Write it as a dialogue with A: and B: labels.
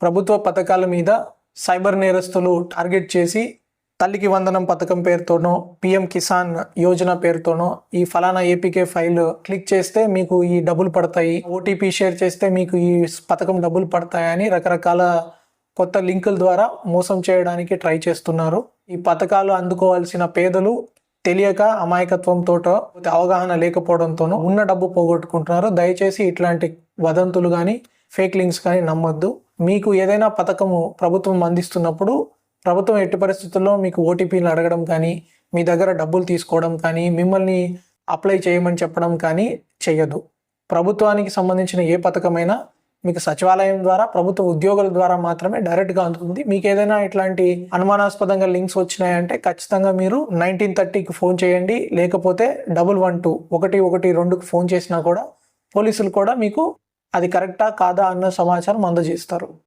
A: ప్రభుత్వ పథకాల మీద సైబర్ నేరస్తులు టార్గెట్ చేసి తల్లికి వందనం పథకం పేరుతోనో పిఎం కిసాన్ యోజన పేరుతోనో ఈ ఫలానా ఏపీకే ఫైల్ క్లిక్ చేస్తే మీకు ఈ డబ్బులు పడతాయి, ఓటీపీ షేర్ చేస్తే మీకు ఈ పథకం డబ్బులు పడతాయని రకరకాల కొత్త లింకుల ద్వారా మోసం చేయడానికి ట్రై చేస్తున్నారు. ఈ పథకాలు అందుకోవాల్సిన పేదలు తెలియక అమాయకత్వంతో అవగాహన లేకపోవడంతోనూ ఉన్న డబ్బు పోగొట్టుకుంటున్నారు. దయచేసి ఇట్లాంటి వదంతులు కానీ ఫేక్ లింక్స్ కానీ నమ్మొద్దు. మీకు ఏదైనా పథకము ప్రభుత్వం అందిస్తున్నప్పుడు ప్రభుత్వం ఎట్టి పరిస్థితుల్లో మీకు ఓటీపీలు అడగడం కానీ, మీ దగ్గర డబ్బులు తీసుకోవడం కానీ, మిమ్మల్ని అప్లై చేయమని చెప్పడం కానీ చెయ్యదు. ప్రభుత్వానికి సంబంధించిన ఏ పథకమైనా మీకు సచివాలయం ద్వారా, ప్రభుత్వ ఉద్యోగుల ద్వారా మాత్రమే డైరెక్ట్గా అందుతుంది. మీకు ఏదైనా ఇట్లాంటి అనుమానాస్పదంగా లింక్స్ వచ్చినాయంటే ఖచ్చితంగా మీరు 1930కి ఫోన్ చేయండి. లేకపోతే 112 ఫోన్ చేసినా కూడా పోలీసులు కూడా మీకు అది కరెక్టా కాదా అన్న సమాచారం అందజేస్తారు.